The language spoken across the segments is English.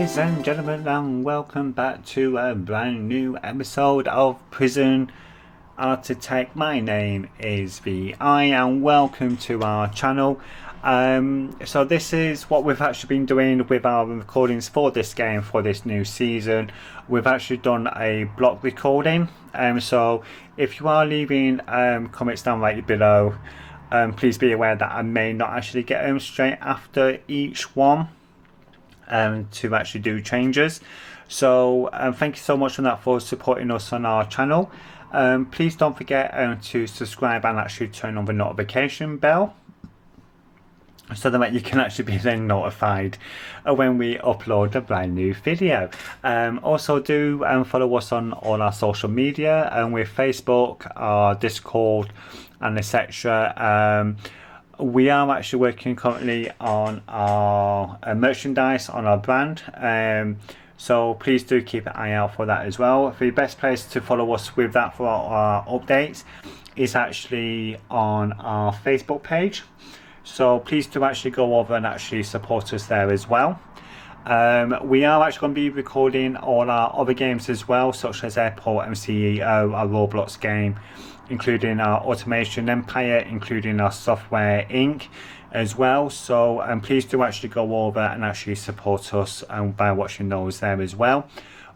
Ladies and gentlemen, and welcome back to a brand new episode of Prison Architect. My name is VI and welcome to our channel. So this is what we've actually been doing with our recordings for this game, for this new season. We've actually done a block recording, so if you are leaving comments down right below, please be aware that I may not actually get them straight after each one to actually do changes. So thank you so much for that, for supporting us on our channel. Please don't forget to subscribe and actually turn on the notification bell so that you can actually be then notified when we upload a brand new video. Also do follow us on all our social media, with Facebook, our Discord and etc. We are actually working currently on our merchandise, on our brand, so please do keep an eye out for that as well. The best place to follow us with that for our updates is actually on our Facebook page, so please do actually go over and actually support us there as well. We are actually going to be recording all our other games as well, such as Airport and CEO, our Roblox game, including our Automation Empire, including our Software Inc. as well. So please do actually go over and actually support us by watching those there as well.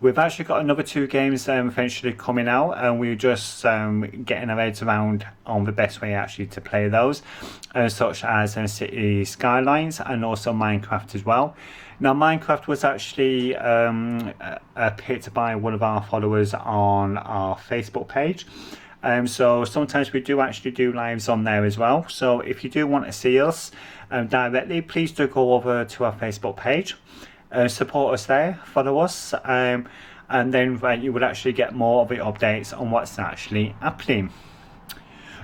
We've actually got another 2 games eventually coming out, and we're just getting our heads around on the best way actually to play those, such as City Skylines and also Minecraft as well. Now Minecraft was actually picked by one of our followers on our Facebook page. So sometimes we do actually do lives on there as well. So if you do want to see us directly, please do go over to our Facebook page, support us there, follow us, and then you will actually get more of the updates on what's actually happening.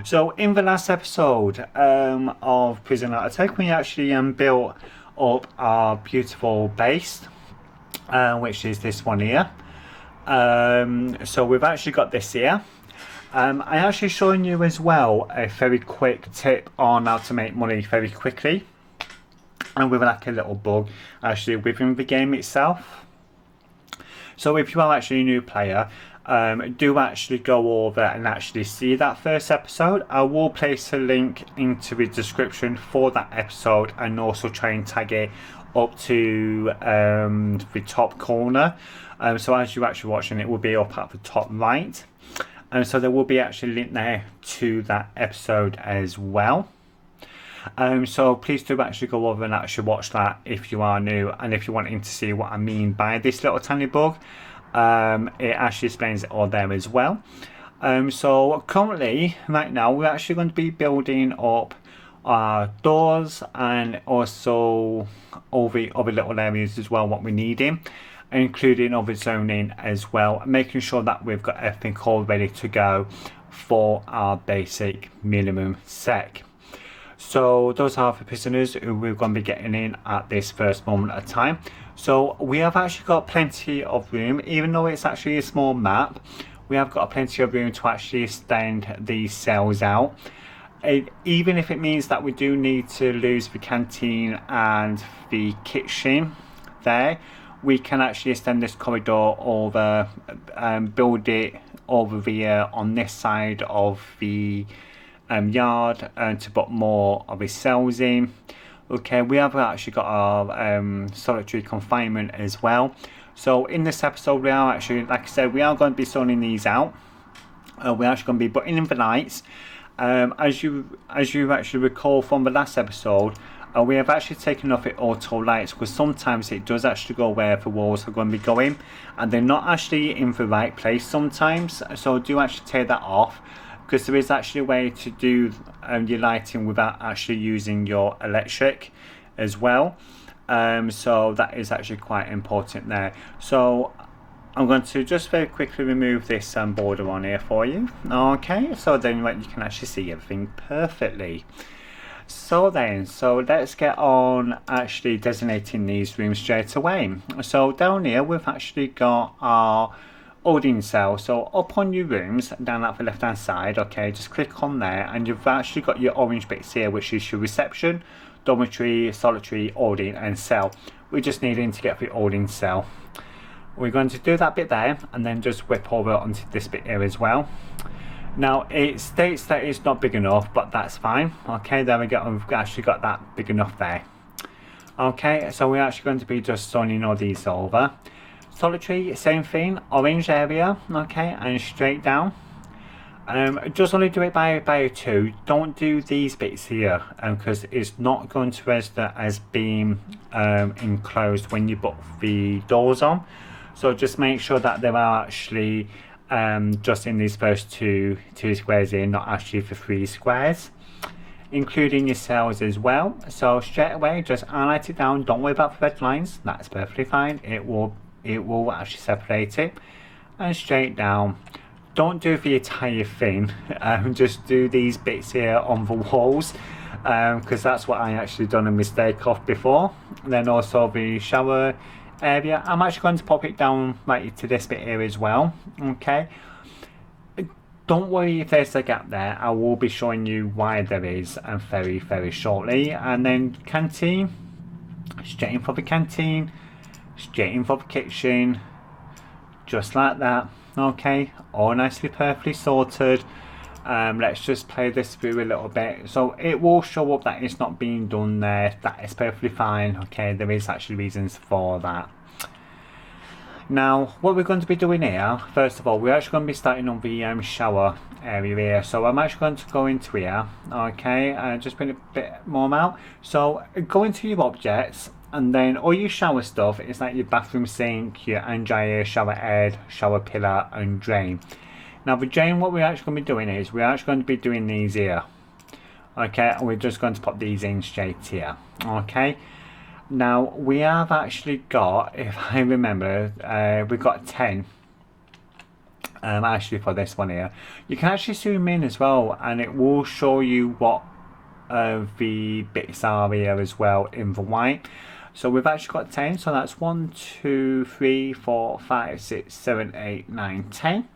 So in the last episode of Prison Architect, we actually built up our beautiful base, which is this one here. So we've actually got this here. I actually showing you as well a very quick tip on how to make money very quickly, and with like a little bug actually within the game itself. So if you are actually a new player, do actually go over and actually see that first episode. I will place a link into the description for that episode, and also try and tag it up to the top corner. So as you're actually watching, it will be up at the top right. And so there will be actually a link there to that episode as well. So please do actually go over and actually watch that if you are new, and if you're wanting to see what I mean by this little tiny bug, it actually explains it all there as well. So currently, right now, we're actually going to be building up our doors and also all the other little areas as well, what we need in, including other zoning as well, making sure that we've got everything all ready to go for our basic minimum sec. So those are the prisoners who we're going to be getting in at this first moment of time. So we have actually got plenty of room, even though it's actually a small map. We have got plenty of room to actually extend these cells out. Even if it means that we do need to lose the canteen and the kitchen there, we can actually extend this corridor over, build it over here on this side of the yard, to put more of his cells in. Okay, we have actually got our solitary confinement as well. So in this episode, we are actually, like I said, we are going to be sorting these out. We're actually going to be putting in the lights. As you actually recall from the last episode, we have actually taken off it auto lights, because sometimes it does actually go where the walls are going to be going, and they're not actually in the right place sometimes. So do actually take that off, because there is actually a way to do your lighting without actually using your electric as well. So that is actually quite important there. So I'm going to just very quickly remove this border on here for you. Okay, so then you can actually see everything perfectly. So let's get on actually designating these rooms straight away. So down here we've actually got our holding cell. So up on your rooms down at the left hand side, okay, just click on there and you've actually got your orange bits here, which is your reception, dormitory, solitary, holding and cell. We're just needing to get the holding cell. We're going to do that bit there and then just whip over onto this bit here as well. Now it states that it's not big enough, but that's fine. Okay, there we go, we've actually got that big enough there. Okay, so we're actually going to be just zoning all these over. Solitary, same thing, orange area, okay, and straight down. Just only do it by 2. Don't do these bits here, because it's not going to register as being enclosed when you put the doors on. So just make sure that they are actually just in these first two squares here, not actually for 3 squares, including your cells as well. So straight away just highlight it down, don't worry about the red lines, that's perfectly fine. It will actually separate it. And straight down, don't do the entire thing, just do these bits here on the walls, because that's what I actually done a mistake of before. And then also the shower area, I'm actually going to pop it down right to this bit here as well. Okay, don't worry if there's a gap there, I will be showing you why there is very shortly. And then canteen, straight in for the canteen, straight in for the kitchen, just like that. Okay, all nicely perfectly sorted. Let's just play this through a little bit. So it will show up that it's not being done there, that is perfectly fine. Okay, there is actually reasons for that. Now what we're going to be doing here, first of all, we're actually going to be starting on the shower area here. So I'm actually going to go into here, okay, and just bring a bit more out. So go into your objects, and then all your shower stuff is like your bathroom sink, your hand dryer, shower head, shower pillar and drain. Now the drain, what we're actually going to be doing is we're actually going to be doing these here, okay, and we're just going to pop these in straight here. Okay, now we have actually got, if I remember, we've got 10 actually for this one here. You can actually zoom in as well and it will show you what the bits are here as well in the white. So we've actually got 10, so that's 1, 2, 3, 4, 5, 6, 7, 8, 9, 10.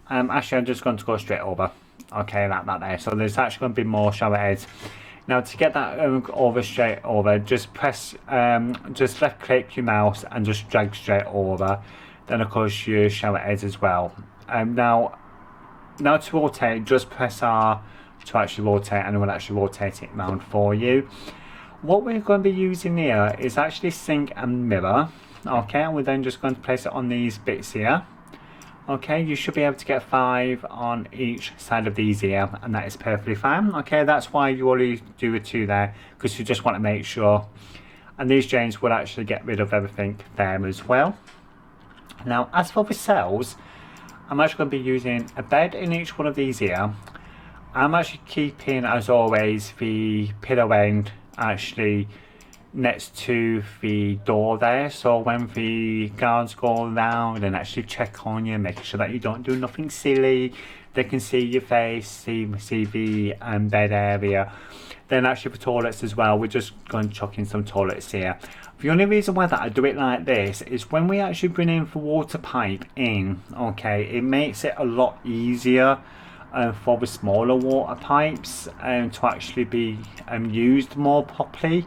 Actually I'm just going to go straight over, okay, like that there. So there's actually going to be more shower heads. Now to get that over straight over, just press, just left click your mouse and just drag straight over. Then of course your shower heads as well. Now to rotate, just press R to actually rotate, and it will actually rotate it around for you. What we're going to be using here is actually sink and mirror. Okay, and we're then just going to place it on these bits here. Okay, you should be able to get 5 on each side of these here, and that is perfectly fine. Okay, that's why you only do a 2 there, because you just want to make sure. And these drains will actually get rid of everything there as well. Now as for the cells, I'm actually going to be using a bed in each one of these here. I'm actually keeping, as always, the pillow end actually next to the door there, so when the guards go around and actually check on you, making sure that you don't do nothing silly, they can see your face, see the bed area. Then actually for toilets as well, we're just going to chuck in some toilets here. The only reason why that I do it like this is when we actually bring in the water pipe in, okay, it makes it a lot easier for the smaller water pipes to actually be used more properly,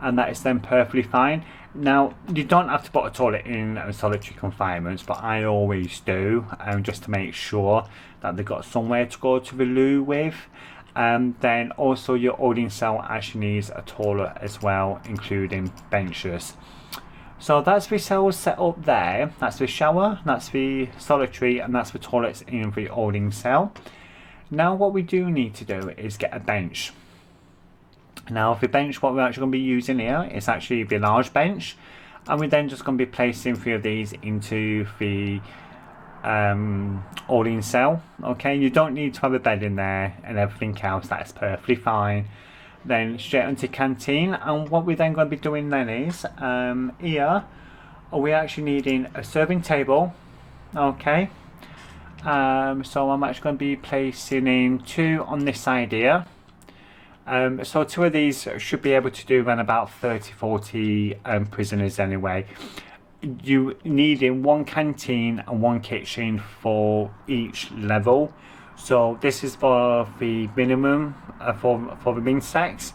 and that is then perfectly fine. Now you don't have to put a toilet in solitary confinements, but I always do, just to make sure that they've got somewhere to go to the loo with. Then also your holding cell actually needs a toilet as well, including benches. So that's the cells set up there. That's the shower, that's the solitary, and that's the toilets in the holding cell. Now what we do need to do is get a bench. Now the bench, what we're actually going to be using here is actually the large bench, and we're then just going to be placing 3 of these into the holding cell. Okay, you don't need to have a bed in there and everything else, that's perfectly fine. Then straight onto canteen, and what we're then going to be doing then is here we're actually needing a serving table. Okay, so I'm actually going to be placing in 2 on this side here. So 2 of these should be able to do around about 30-40 prisoners anyway. you need in one canteen and one kitchen for each level. So this is for the minimum for the min sex.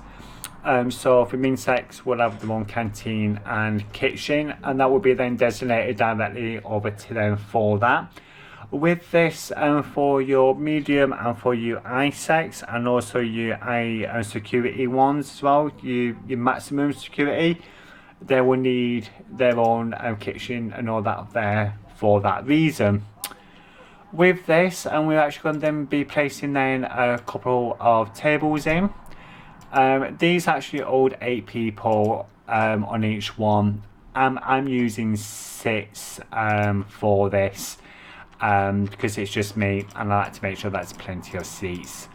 So for min sex, we'll have the one canteen and kitchen, and that will be then designated directly over to them for that. With this, for your medium and for your I-sex, and also your security ones as well, your maximum security, they will need their own kitchen and all that there for that reason. With this, and we're actually going to then be placing then a couple of tables in. These actually hold 8 people on each one. I'm using 6 for this because it's just me, and I like to make sure that's plenty of seats.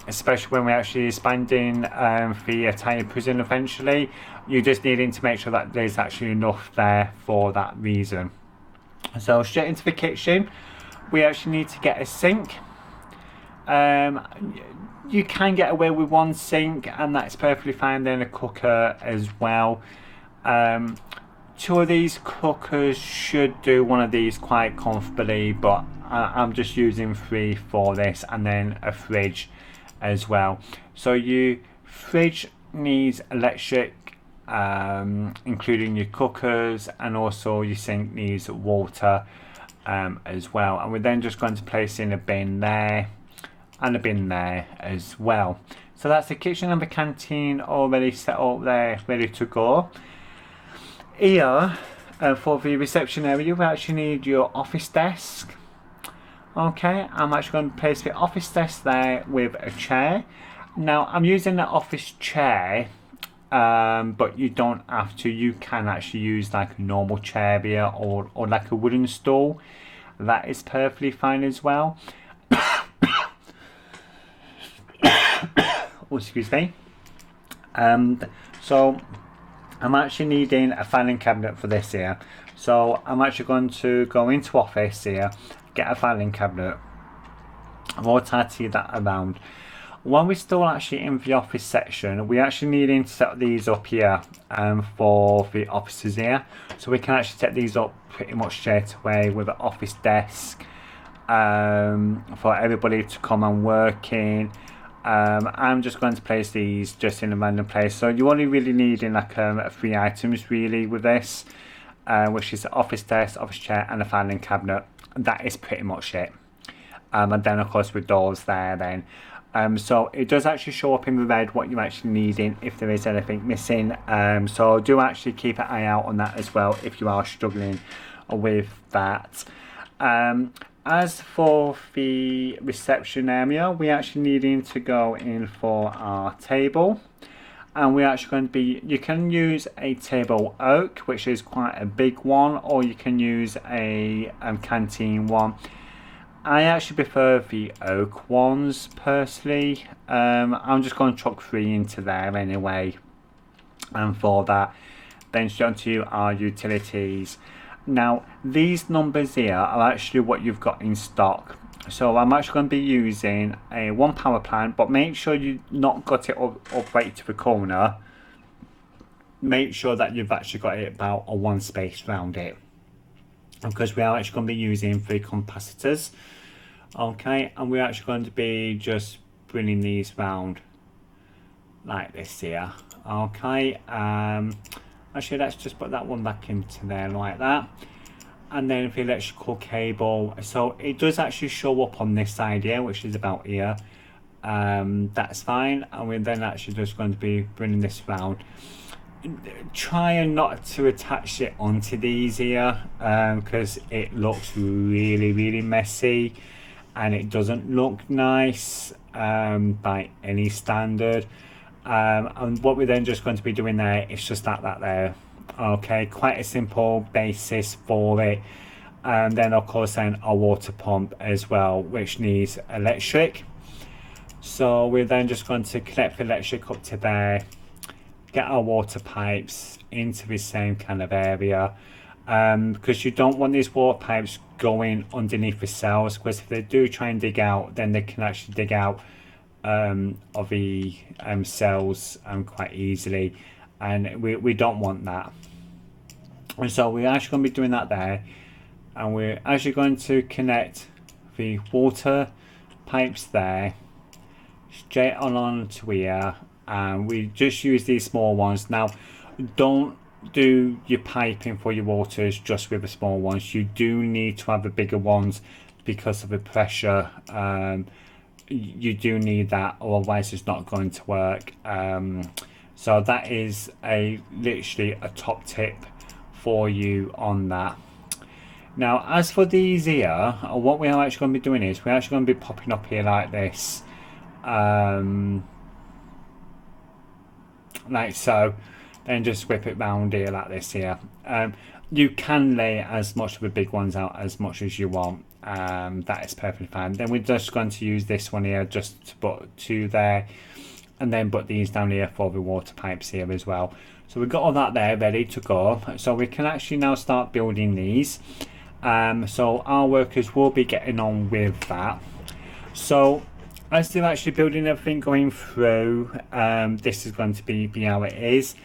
Especially when we're actually expanding the entire prison eventually, you're just needing to make sure that there's actually enough there for that reason. So straight into the kitchen, we actually need to get a sink. You can get away with one sink, and that's perfectly fine. Then a cooker as well. 2 of these cookers should do one of these quite comfortably, but I'm just using 3 for this, and then a fridge as well. So your fridge needs electric, including your cookers, and also your sink needs water as well. And we're then just going to place in a bin there and a bin there as well. So that's the kitchen and the canteen already set up there, ready to go. Here, for the reception area, you actually need your office desk. Okay, I'm actually going to place the office desk there with a chair. Now, I'm using the office chair, but you don't have to. You can actually use like a normal chair here, or like a wooden stool. That is perfectly fine as well. Oh, excuse me. So I'm actually needing a filing cabinet for this here. So I'm actually going to go into office here, get a filing cabinet, rotate that around. When we're still actually in the office section, we actually need to set these up here for the offices here. So we can actually set these up pretty much straight away with an office desk for everybody to come and work in. I'm just going to place these just in a random place. So you only really need in like 3 items really with this, which is the office desk, office chair, and a filing cabinet. That is pretty much it. And then of course with doors there then. So it does actually show up in the red what you're actually needing if there is anything missing. So do actually keep an eye out on that as well if you are struggling with that. As for the reception area, we're actually needing to go in for our table. And we're actually going to be, you can use a table oak, which is quite a big one, or you can use a canteen one. I actually prefer the oak ones personally. I'm just going to chuck 3 into there anyway. And for that, then straight onto our utilities. Now, these numbers here are actually what you've got in stock. So I'm actually going to be using a 1 power plant, but make sure you've not got it up right to the corner. Make sure that you've actually got it about a 1 space around it, because we are actually going to be using 3 capacitors. Okay, and we're actually going to be just bringing these round like this here. Okay, actually let's just put that one back into there like that. And then the electrical cable, so it does actually show up on this side here, which is about here. That's fine, and we're then actually just going to be bringing this round. Trying not to attach it onto these here, because it looks really messy and it doesn't look nice by any standard. And what we're then just going to be doing there is just that there. Okay, quite a simple basis for it. And then of course then our water pump as well, which needs electric. So we're then just going to connect the electric up to there, get our water pipes into the same kind of area, because you don't want these water pipes going underneath the cells, because if they do try and dig out, then they can actually dig out of the cells quite easily, and we don't want that. And so we're actually going to be doing that there, and we're actually going to connect the water pipes there straight on onto here, and we just use these small ones. Now don't do your piping for your waters just with the small ones. You do need to have the bigger ones because of the pressure. You do need that, otherwise it's not going to work. So that is literally a top tip for you on that. Now as for these here, what we are actually going to be doing is we're actually going to be popping up here like this, like so, then just whip it round here like this here. You can lay as much of the big ones out as much as you want, that is perfectly fine. Then we're just going to use this one here just to put two there, and then put these down here for the water pipes here as well. So we've got all that there ready to go, so we can actually now start building these. So our workers will be getting on with that. So as they're actually building everything going through, this is going to be how it is.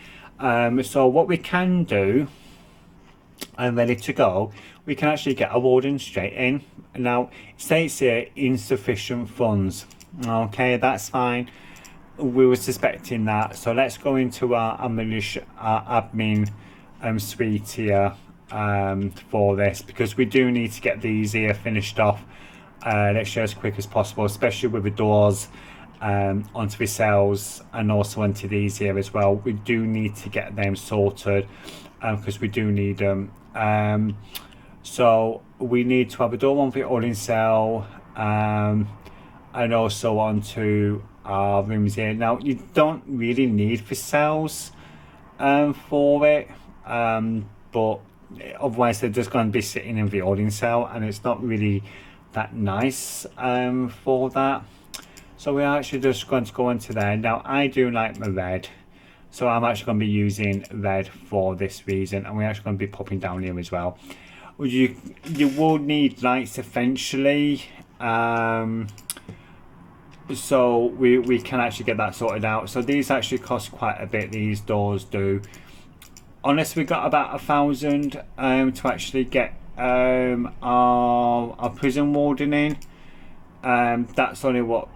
So what we can do, and ready to go, we can actually get a warden straight in. Now it states here insufficient funds. Okay, that's fine, we were suspecting that. So let's go into our admin suite here for this, because we do need to get these here finished off, let's show as quick as possible, especially with the doors onto the cells and also onto these here as well. We do need to get them sorted because we do need them. So we need to have a door on the oiling cell, and also onto our rooms here. Now you don't really need the cells for it, but otherwise they're just going to be sitting in the oiling cell, and it's not really that nice for that. So we're actually just going to go into there. Now I do like my red, so I'm actually going to be using red for this reason, and we're actually going to be popping down here as well. You will need lights eventually, so we can actually get that sorted out. So these actually cost quite a bit, these doors do. Unless we got about 1,000 to actually get our prison warden in, that's only what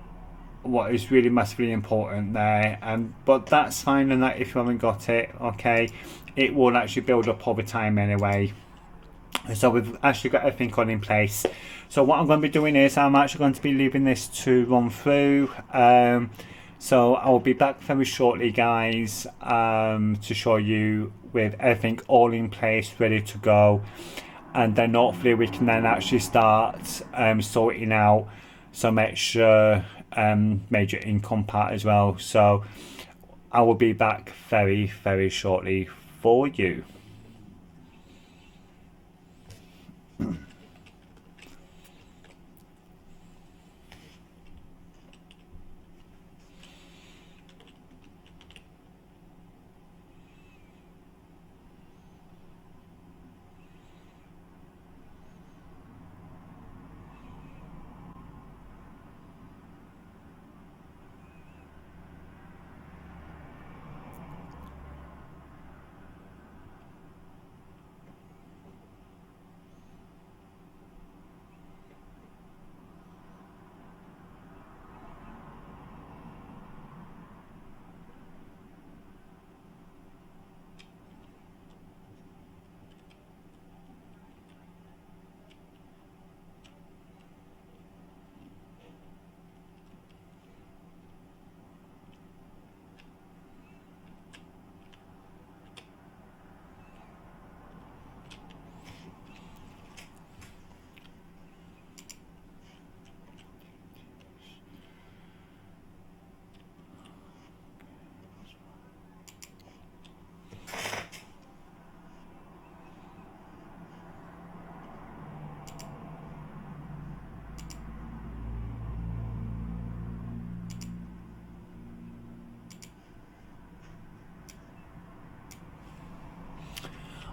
is really massively important there. But that's fine, and that if you haven't got it, okay, it will actually build up over time anyway. So we've actually got everything on in place. So what I'm going to be doing is I'm actually going to be leaving this to run through. So I'll be back very shortly, guys, to show you with everything all in place, ready to go, and then hopefully we can then actually start sorting out some extra major income part as well. So I will be back very shortly for you.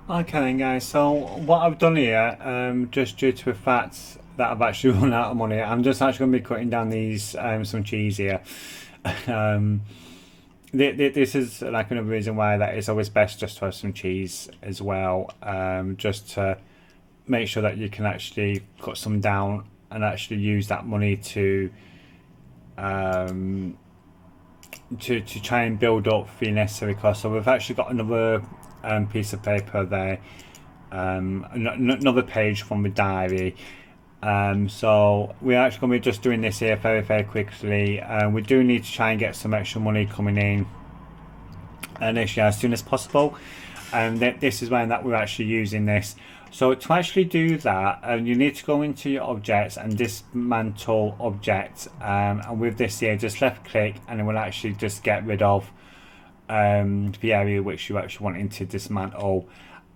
Okay then, guys, so what I've done here, just due to the fact that I've actually run out of money, I'm just actually going to be cutting down these some cheese here. This is like another reason why that it's always best just to have some cheese as well, just to make sure that you can actually cut some down and actually use that money um, to try and build up the necessary costs. So we've actually got another piece of paper there, another page from the diary. So we're actually going to be just doing this here very quickly. We do need to try and get some extra money coming in this year as soon as possible, and this is when that we're actually using this. So to actually do that, you need to go into your objects and dismantle object, and with this here just left click and it will actually just get rid of the area which you actually wanting to dismantle.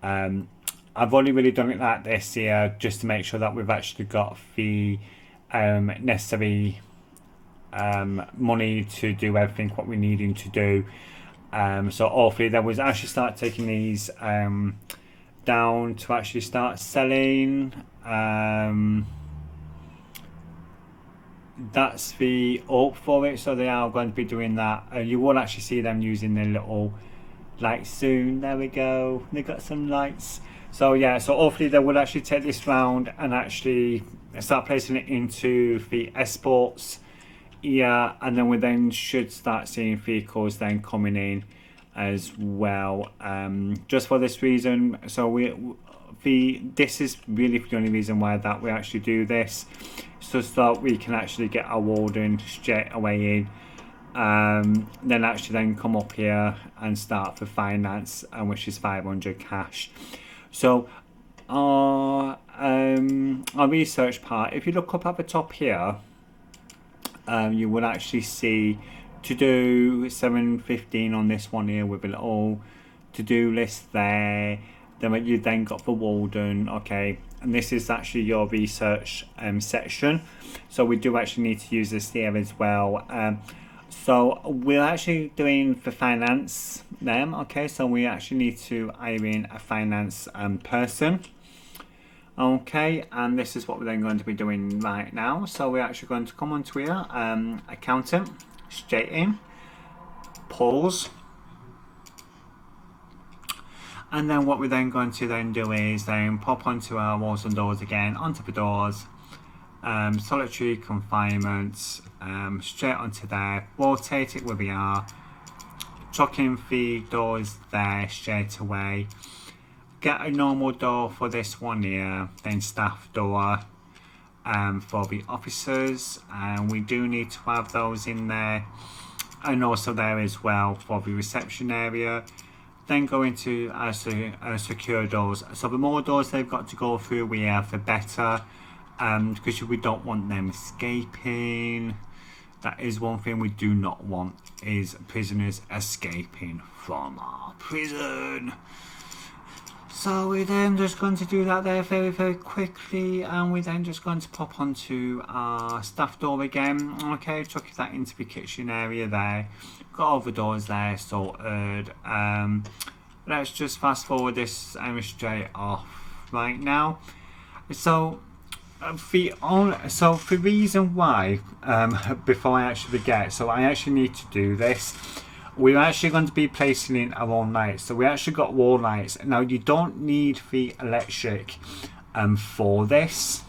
I've only really done it like this here just to make sure that we've actually got the necessary money to do everything what we're needing to do. So hopefully then we'll actually start taking these down to actually start selling. That's the up for it, so they are going to be doing that. You will actually see them using their little lights soon. There we go, they got some lights. So yeah, so hopefully they will actually take this round and actually start placing it into the exports here, and then we then should start seeing vehicles then coming in as well. Just for this reason, so this is really the only reason why that we actually do this, so that we can actually get our warden straight away in, then actually then come up here and start for finance, which is 500 cash. So our research part, if you look up at the top here, you will actually see to do 715 on this one here with a little to-do list there. Then you then got the warden, okay, and this is actually your research section. So we do actually need to use this here as well. So we're actually doing for finance them, okay, so we actually need to hire in a finance person, okay, and this is what we're then going to be doing right now. So we're actually going to come onto here, accountant, straight in, pause, and then what we're then going to then do is then pop onto our walls and doors again, onto the doors, solitary confinement, straight onto there, rotate it where we are, chuck in the doors there straight away, get a normal door for this one here, then staff door for the officers, and we do need to have those in there, and also there as well for the reception area. Then go into our secure doors. So the more doors they've got to go through here, the better, because we don't want them escaping. That is one thing we do not want, is prisoners escaping from our prison. So we're then just going to do that there very quickly, and we're then just going to pop onto our staff door again, okay, chuck that into the kitchen area there, got all the doors there sorted. Let's just fast forward this straight off right now. So the reason why, before I actually forget, so I actually need to do this. We're actually going to be placing in our own lights. So we actually got wall lights. Now you don't need the electric for this.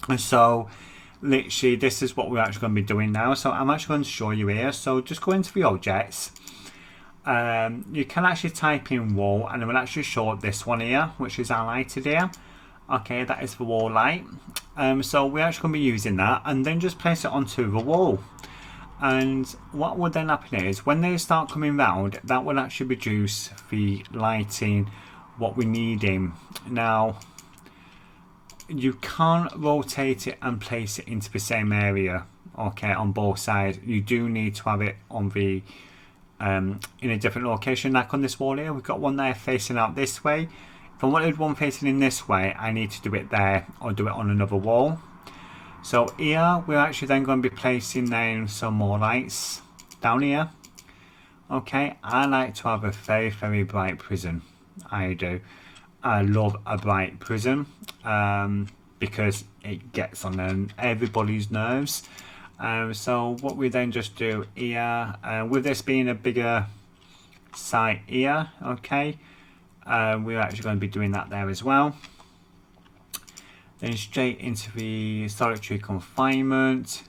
And so literally this is what we're actually going to be doing now. So I'm actually going to show you here. So just go into the objects. You can actually type in wall, and it will actually show this one here, which is highlighted here. Okay, that is the wall light. So we're actually going to be using that, and then just place it onto the wall. And what would then happen is when they start coming round, that will actually reduce the lighting what we need in. Now you can't rotate it and place it into the same area, okay, on both sides. You do need to have it on the in a different location. Like on this wall here, we've got one there facing out this way. If I wanted one facing in this way, I need to do it there or do it on another wall. So here we're actually then going to be placing down some more lights down here. Okay, I like to have a very bright prison. I do. I love a bright prison because it gets on everybody's nerves. So what we then just do here, with this being a bigger site here, okay, we're actually going to be doing that there as well. Then straight into the solitary confinement,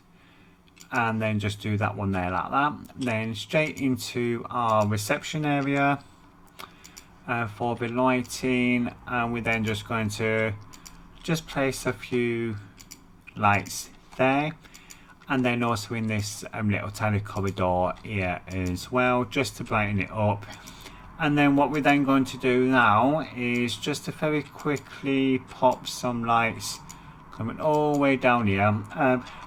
and then just do that one there like that. Then straight into our reception area for the lighting, and we're then just going to just place a few lights there, and then also in this little tiny corridor here as well, just to brighten it up. And then what we're then going to do now is just to very quickly pop some lights coming all the way down here.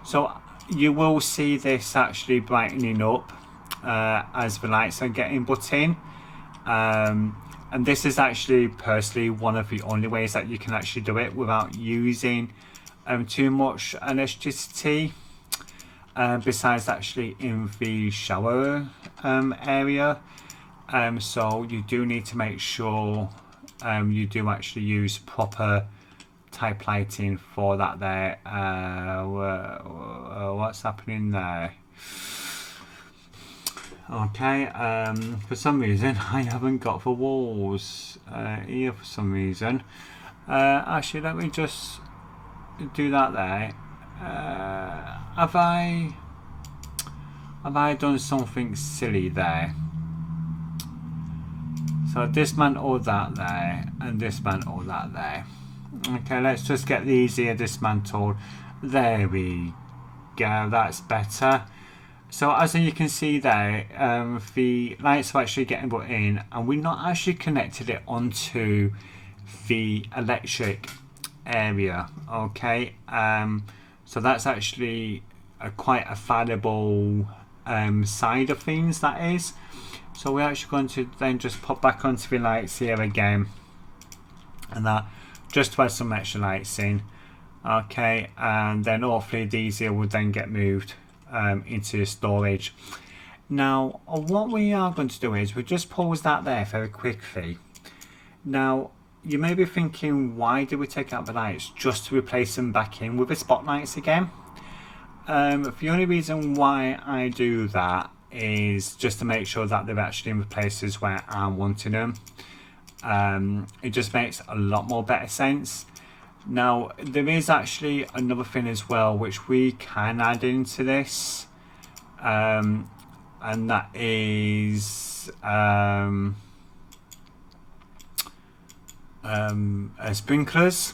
So you will see this actually brightening up as the lights are getting put in. And this is actually personally one of the only ways that you can actually do it without using too much electricity. Besides actually in the shower area. So you do need to make sure you do actually use proper type lighting for that there. What's happening there? Okay, for some reason I haven't got the walls here for some reason. Actually, let me just do that there. Have I done something silly there? So dismantle that there and dismantle that there. Okay, let's just get these here dismantled. There we go, that's better. So as you can see there, the lights are actually getting put in, and we're not actually connected it onto the electric area. Okay, so that's actually quite a valuable side of things, that is. So we're actually going to then just pop back onto the lights here again, and that just to add some extra lights in. Okay, and then hopefully these here will then get moved into storage. Now what we are going to do is we'll just pause that there very quickly. Now you may be thinking, why did we take out the lights just to replace them back in with the spotlights again? The only reason why I do that is just to make sure that they're actually in the places where I'm wanting them. It just makes a lot more better sense. Now there is actually another thing as well which we can add into this, and that is sprinklers.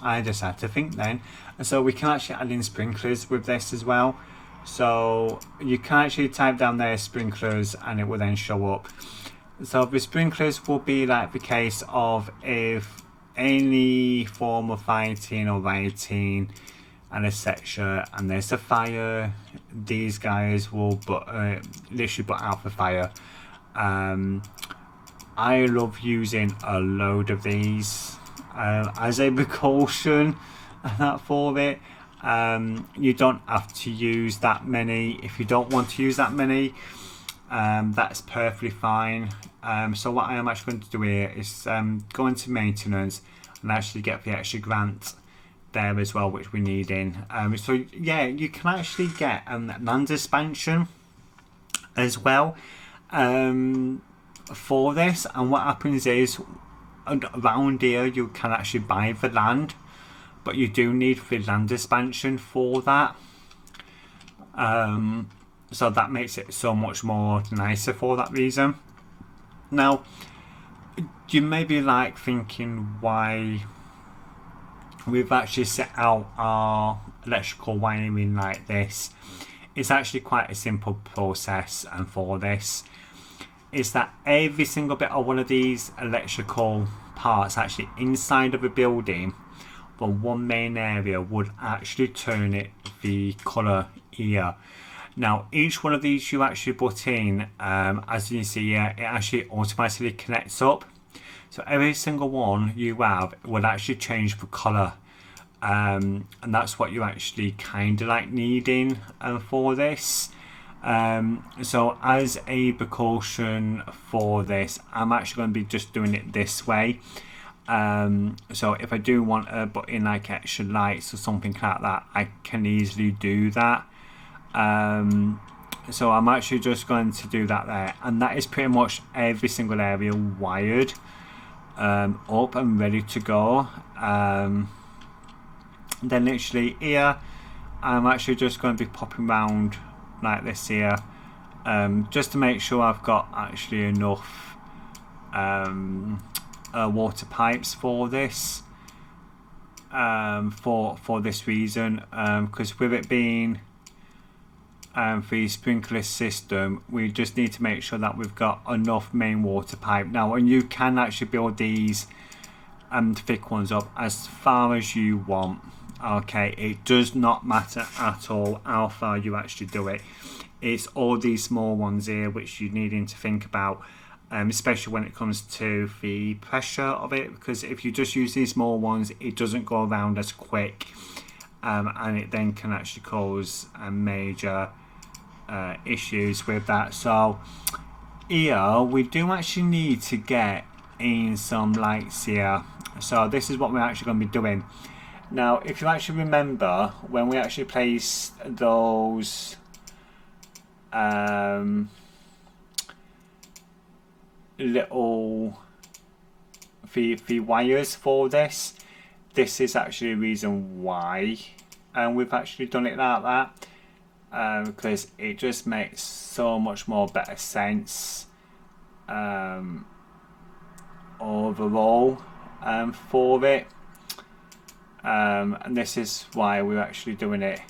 I just had to think then. So we can actually add in sprinklers with this as well. So you can actually type down there sprinklers and it will then show up. So the sprinklers will be like the case of if any form of fighting or lighting and etc, and there's a fire, these guys will literally put out the fire. I love using a load of these as a precaution for it. You don't have to use that many. If you don't want to use that many, that's perfectly fine. So what I am actually going to do here is go into maintenance and actually get the extra grant there as well, which we need in. So yeah, you can actually get land expansion as well for this. And what happens is around here you can actually buy the land, but you do need the land expansion for that. So that makes it so much more nicer for that reason. Now you may be like thinking why we've actually set out our electrical wiring like this. It's actually quite a simple process, and for this is that every single bit of one of these electrical parts actually inside of a building from one main area would actually turn it the colour here. Now each one of these you actually put in, as you see here, it actually automatically connects up. So every single one you have will actually change the colour, and that's what you actually kind of like needing for this. So as a precaution for this, I'm actually going to be just doing it this way. So if I do want to put in like extra lights or something like that, I can easily do that. So I'm actually just going to do that there, and that is pretty much every single area wired up and ready to go. Then literally here I'm actually just going to be popping around like this here, just to make sure I've got actually enough water pipes for this, for this reason, because with it being the sprinkler system, we just need to make sure that we've got enough main water pipe now, and you can actually build these thick ones up as far as you want. Okay, it does not matter at all how far you actually do it. It's all these small ones here which you needing to think about, especially when it comes to the pressure of it, because if you just use these small ones, it doesn't go around as quick, and it then can actually cause major issues with that. So here we do actually need to get in some lights here, so this is what we're actually going to be doing. Now if you actually remember when we actually placed those little the wires for this is actually a reason why we've actually done it like that, because it just makes so much more better sense overall for it, and this is why we're actually doing it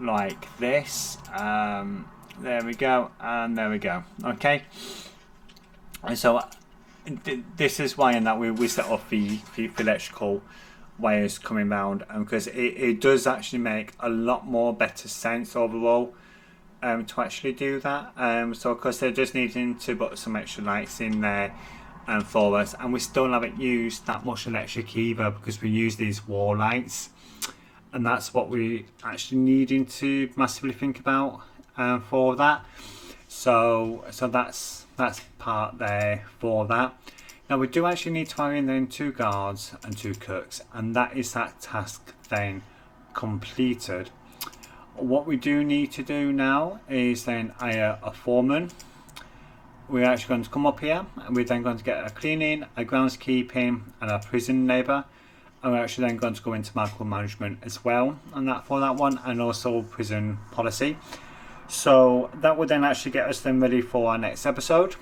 like this. There we go, and there we go. Okay, and so this is why in that we set off the electrical wires coming round, because it does actually make a lot more better sense overall to actually do that. So of course they're just needing to put some extra lights in there for us, and we still haven't used that much electric either, because we use these wall lights, and that's what we actually needing to massively think about for that. So that's part there for that. Now we do actually need to hire in then 2 guards and 2 cooks, and that is that task then completed. What we do need to do now is then hire a foreman. We're actually going to come up here, and we're then going to get a cleaning, a groundskeeping, and a prison labour, and we're actually then going to go into micromanagement as well, and that for that one, and also prison policy. So that will then actually get us then ready for our next episode,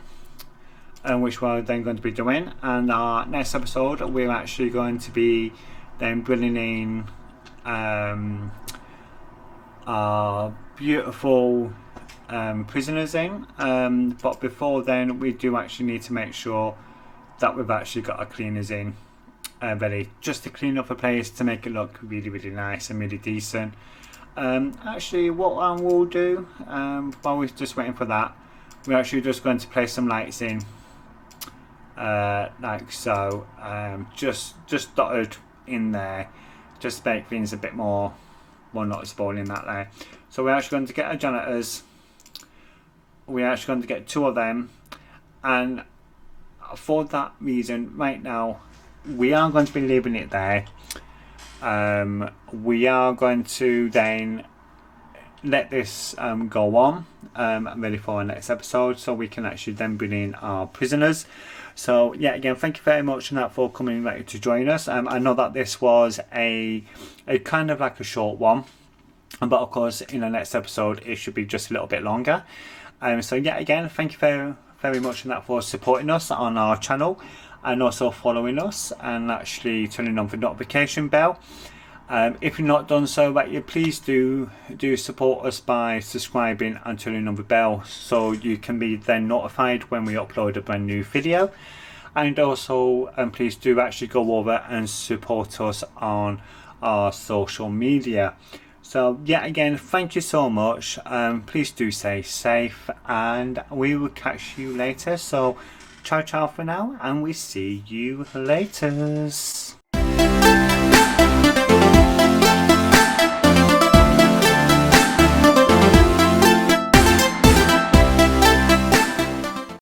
which we're then going to be doing. And our next episode, we're actually going to be then bringing in our beautiful prisoners in, but before then we do actually need to make sure that we've actually got our cleaners in ready, just to clean up the place to make it look really, really nice and really decent. Actually what I will do, while we're just waiting for that, we're actually just going to place some lights in like so, just dotted in there, just to make things a bit more noticeable in that there. So we're actually going to get our janitors, we're actually going to get 2 of them, and for that reason right now we are going to be leaving it there. We are going to then let this go on, ready for our next episode, so we can actually then bring in our prisoners. So yeah, again, thank you very much for coming ready to join us. I know that this was a kind of like a short one, but of course in the next episode it should be just a little bit longer. So yeah, again, thank you very much for supporting us on our channel, and also following us and actually turning on the notification bell. If you've not done so yet, please do support us by subscribing and turning on the bell, so you can be then notified when we upload a brand new video. And also please do actually go over and support us on our social media. So yeah, again, thank you so much. Please do stay safe, and we will catch you later. So ciao for now, and we see you later.